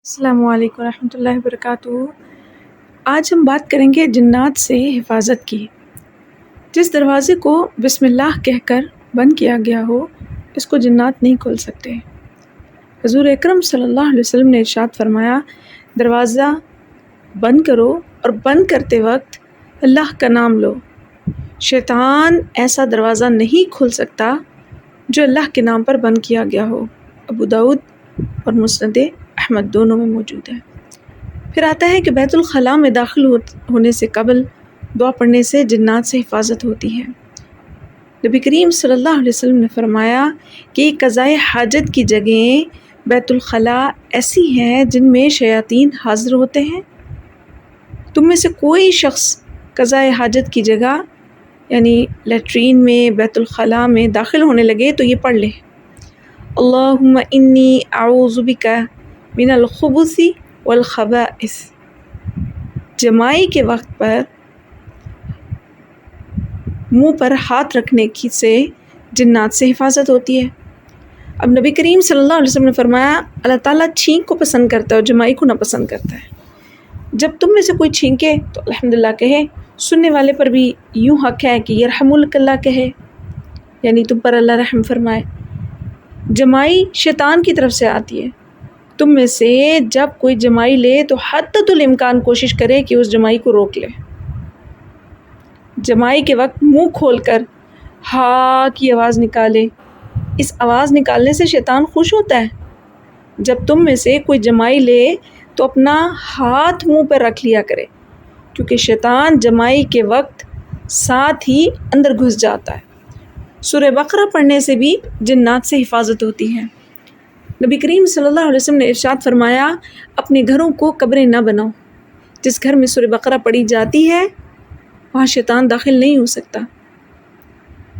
السلام علیکم ورحمۃ اللہ وبرکاتہ۔ آج ہم بات کریں گے جنات سے حفاظت کی۔ جس دروازے کو بسم اللہ کہہ کر بند کیا گیا ہو اس کو جنات نہیں کھول سکتے۔ حضور اکرم صلی اللہ علیہ وسلم نے ارشاد فرمایا، دروازہ بند کرو اور بند کرتے وقت اللہ کا نام لو۔ شیطان ایسا دروازہ نہیں کھول سکتا جو اللہ کے نام پر بند کیا گیا ہو۔ ابو داؤد اور مسند احمد دونوں میں موجود ہے۔ پھر آتا ہے کہ بیت الخلاء میں داخل ہونے سے قبل دعا پڑھنے سے جنات سے حفاظت ہوتی ہے۔ نبی کریم صلی اللہ علیہ وسلم نے فرمایا کہ قضائے حاجت کی جگہیں بیت الخلاء ایسی ہیں جن میں شیاطین حاضر ہوتے ہیں۔ تم میں سے کوئی شخص قضائے حاجت کی جگہ یعنی لیٹرین میں، بیت الخلاء میں داخل ہونے لگے تو یہ پڑھ لے، اللہم انی اعوذ بک من الخبث والخبائث۔ جمائی کے وقت پر منہ پر ہاتھ رکھنے سے جنات سے حفاظت ہوتی ہے۔ اب نبی کریم صلی اللہ علیہ وسلم نے فرمایا، اللہ تعالیٰ چھینک کو پسند کرتا ہے اور جمائی کو ناپسند کرتا ہے۔ جب تم میں سے کوئی چھینکے تو الحمدللہ کہے۔ سننے والے پر بھی یوں حق ہے کہ یرحمک اللہ کہے، یعنی تم پر اللہ رحم فرمائے۔ جمائی شیطان کی طرف سے آتی ہے۔ تم میں سے جب کوئی جمائی لے تو حتی الامکان کوشش کرے کہ اس جمائی کو روک لے۔ جمائی کے وقت منہ کھول کر ہا کی آواز نکالے۔ اس آواز نکالنے سے شیطان خوش ہوتا ہے۔ جب تم میں سے کوئی جمائی لے تو اپنا ہاتھ منہ پر رکھ لیا کرے، کیونکہ شیطان جمائی کے وقت ساتھ ہی اندر گھس جاتا ہے۔ سورہ بقرہ پڑھنے سے بھی جنات سے حفاظت ہوتی ہے۔ نبی کریم صلی اللہ علیہ وسلم نے ارشاد فرمایا، اپنے گھروں کو قبریں نہ بناؤ۔ جس گھر میں سورہ بقرہ پڑھی جاتی ہے وہاں شیطان داخل نہیں ہو سکتا۔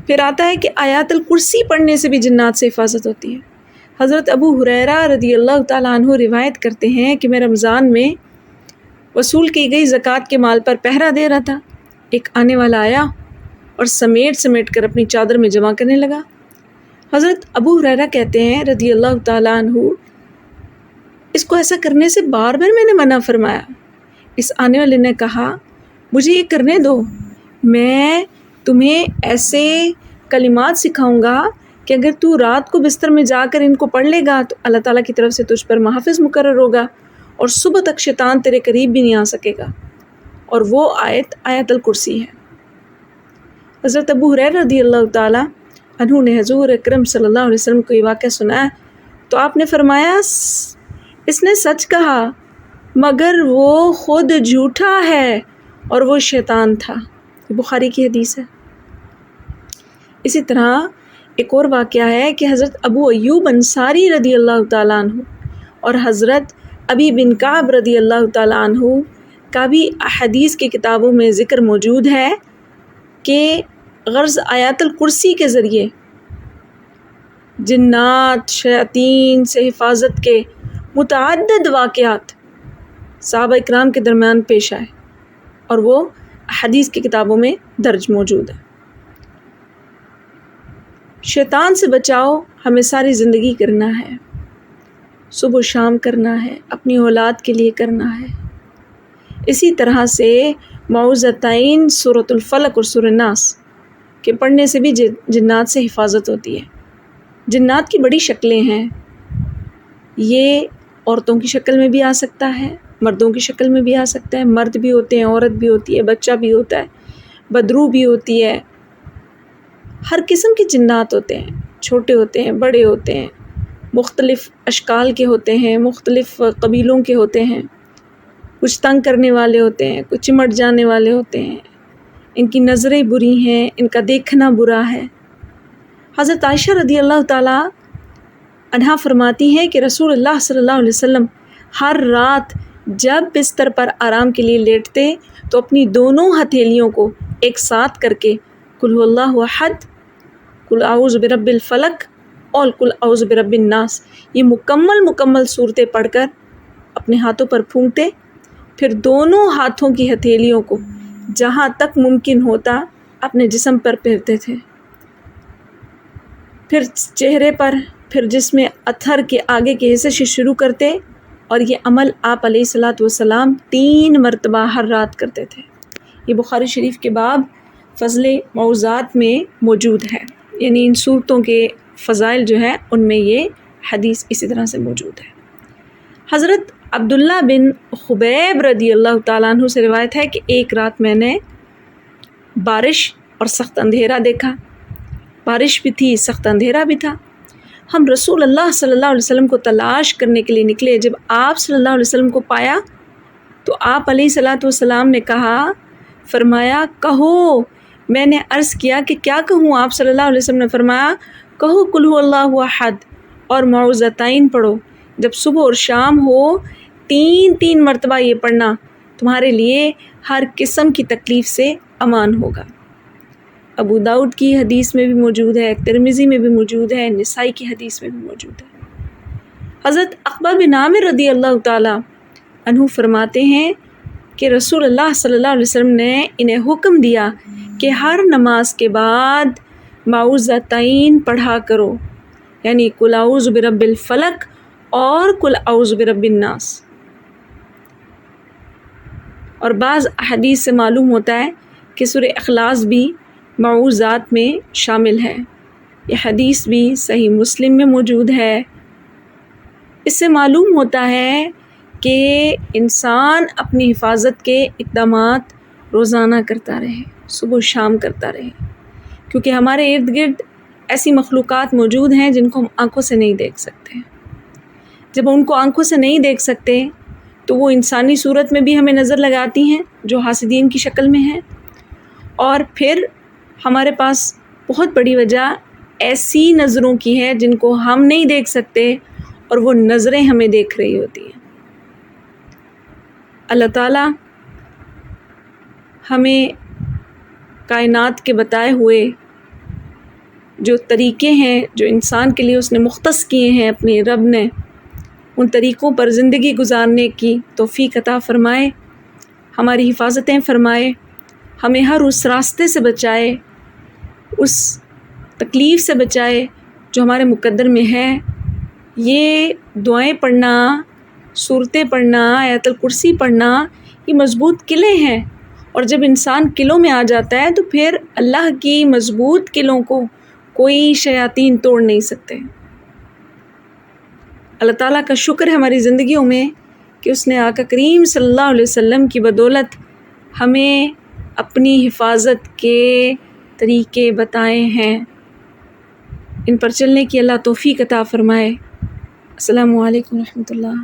پھر آتا ہے کہ آیات الکرسی پڑھنے سے بھی جنات سے حفاظت ہوتی ہے۔ حضرت ابو ہریرہ رضی اللہ تعالیٰ عنہ روایت کرتے ہیں کہ میں رمضان میں وصول کی گئی زکوٰۃ کے مال پر پہرا دے رہا تھا۔ ایک آنے والا آیا اور سمیٹ کر اپنی چادر میں جمع کرنے لگا۔ حضرت ابو ہریرہ کہتے ہیں رضی اللہ تعالیٰ عنہ، اس کو ایسا کرنے سے بار بار میں نے منع فرمایا۔ اس آنے والے نے کہا، مجھے یہ کرنے دو، میں تمہیں ایسے کلمات سکھاؤں گا کہ اگر تو رات کو بستر میں جا کر ان کو پڑھ لے گا تو اللہ تعالیٰ کی طرف سے تجھ پر محافظ مقرر ہوگا اور صبح تک شیطان تیرے قریب بھی نہیں آ سکے گا۔ اور وہ آیت الکرسی ہے۔ حضرت ابو ہریرہ رضی اللہ تعالیٰ عنہ نے حضور اکرم صلی اللہ علیہ وسلم کو یہ واقعہ سنایا تو آپ نے فرمایا، اس نے سچ کہا مگر وہ خود جھوٹا ہے اور وہ شیطان تھا۔ یہ بخاری کی حدیث ہے۔ اسی طرح ایک اور واقعہ ہے کہ حضرت ابو ایوب انصاری رضی اللہ تعالیٰ عنہ اور حضرت ابی بن کعب رضی اللہ تعالیٰ عنہ کا بھی احادیث کی کتابوں میں ذکر موجود ہے کہ غرض آیات الکرسی کے ذریعے جنات شیاطین سے حفاظت کے متعدد واقعات صحابہ اکرام کے درمیان پیش آئے اور وہ احادیث کی کتابوں میں درج موجود ہے۔ شیطان سے بچاؤ ہمیں ساری زندگی کرنا ہے، صبح و شام کرنا ہے، اپنی اولاد کے لیے کرنا ہے۔ اسی طرح سے معوذتین سورۃ الفلق اور سورۃ الناس کے پڑھنے سے بھی جنات سے حفاظت ہوتی ہے۔ جنات کی بڑی شکلیں ہیں، یہ عورتوں کی شکل میں بھی آ سکتا ہے، مردوں کی شکل میں بھی آ سکتا ہے، مرد بھی ہوتے ہیں، عورت بھی ہوتی ہے، بچہ بھی ہوتا ہے، بدرو بھی ہوتی ہے۔ ہر قسم کے جنات ہوتے ہیں، چھوٹے ہوتے ہیں، بڑے ہوتے ہیں، مختلف اشکال کے ہوتے ہیں، مختلف قبیلوں کے ہوتے ہیں، کچھ تنگ کرنے والے ہوتے ہیں، کچھ چمٹ جانے والے ہوتے ہیں، ان کی نظریں بری ہیں، ان کا دیکھنا برا ہے۔ حضرت عائشہ رضی اللہ تعالیٰ عنہا فرماتی ہیں کہ رسول اللہ صلی اللہ علیہ وسلم ہر رات جب بستر پر آرام کے لیے لیٹتے تو اپنی دونوں ہتھیلیوں کو ایک ساتھ کر کے قل هو اللہ احد، قل اعوذ برب الفلق اور قل اعوذ برب الناس، یہ مکمل صورتیں پڑھ کر اپنے ہاتھوں پر پھونکتے، پھر دونوں ہاتھوں کی ہتھیلیوں کو جہاں تک ممکن ہوتا اپنے جسم پر پھیرتے تھے، پھر چہرے پر، پھر جسم اطہر کے آگے کے حصے سے شروع کرتے اور یہ عمل آپ علیہ الصلاۃ والسلام 3 مرتبہ ہر رات کرتے تھے۔ یہ بخاری شریف کے باب فضل موعظات میں موجود ہے، یعنی ان صورتوں کے فضائل جو ہے ان میں یہ حدیث اسی طرح سے موجود ہے۔ حضرت عبداللہ بن خبیب رضی اللہ تعالیٰ عنہ سے روایت ہے کہ ایک رات میں نے بارش اور سخت اندھیرا دیکھا، بارش بھی تھی، سخت اندھیرا بھی تھا۔ ہم رسول اللہ صلی اللہ علیہ وسلم کو تلاش کرنے کے لیے نکلے۔ جب آپ صلی اللہ علیہ وسلم کو پایا تو آپ علیہ الصلاۃ والسلام نے کہا، فرمایا کہو۔ میں نے عرض کیا کہ کیا کہوں؟ آپ صلی اللہ علیہ وسلم نے فرمایا کہو قل هو اللہ احد اور معوذتین پڑھو۔ جب صبح اور شام ہو 3 مرتبہ یہ پڑھنا تمہارے لیے ہر قسم کی تکلیف سے امان ہوگا۔ ابو داؤد کی حدیث میں بھی موجود ہے، ترمذی میں بھی موجود ہے، نسائی کی حدیث میں بھی موجود ہے۔ حضرت عقبہ بن عامر رضی اللہ تعالیٰ عنہ فرماتے ہیں کہ رسول اللہ صلی اللہ علیہ وسلم نے انہیں حکم دیا کہ ہر نماز کے بعد معوذتین پڑھا کرو، یعنی قل اعوذ برب الفلق اور قل اعوذ برب الناس۔ اور بعض حدیث سے معلوم ہوتا ہے کہ سورہ اخلاص بھی معوذات میں شامل ہے۔ یہ حدیث بھی صحیح مسلم میں موجود ہے۔ اس سے معلوم ہوتا ہے کہ انسان اپنی حفاظت کے اقدامات روزانہ کرتا رہے، صبح و شام کرتا رہے، کیونکہ ہمارے ارد گرد ایسی مخلوقات موجود ہیں جن کو ہم آنکھوں سے نہیں دیکھ سکتے۔ جب ہم ان کو آنکھوں سے نہیں دیکھ سکتے تو وہ انسانی صورت میں بھی ہمیں نظر لگاتی ہیں جو حاسدین کی شکل میں ہیں، اور پھر ہمارے پاس بہت بڑی وجہ ایسی نظروں کی ہے جن کو ہم نہیں دیکھ سکتے اور وہ نظریں ہمیں دیکھ رہی ہوتی ہیں۔ اللہ تعالیٰ ہمیں کائنات کے بتائے ہوئے جو طریقے ہیں جو انسان کے لیے اس نے مختص کیے ہیں اپنے رب نے، ان طریقوں پر زندگی گزارنے کی توفیق عطا فرمائے، ہماری حفاظتیں فرمائے، ہمیں ہر اس راستے سے بچائے، اس تکلیف سے بچائے جو ہمارے مقدر میں ہے۔ یہ دعائیں پڑھنا، سورتیں پڑھنا، آیت الکرسی پڑھنا، یہ مضبوط قلعے ہیں، اور جب انسان قلعوں میں آ جاتا ہے تو پھر اللہ کی مضبوط قلعوں کو کوئی شیاطین توڑ نہیں سکتے۔ اللہ تعالیٰ کا شکر ہے ہماری زندگیوں میں کہ اس نے آقا کریم صلی اللہ علیہ وسلم کی بدولت ہمیں اپنی حفاظت کے طریقے بتائے ہیں، ان پر چلنے کی اللہ توفیق عطا فرمائے۔ السلام علیکم ورحمۃ اللہ۔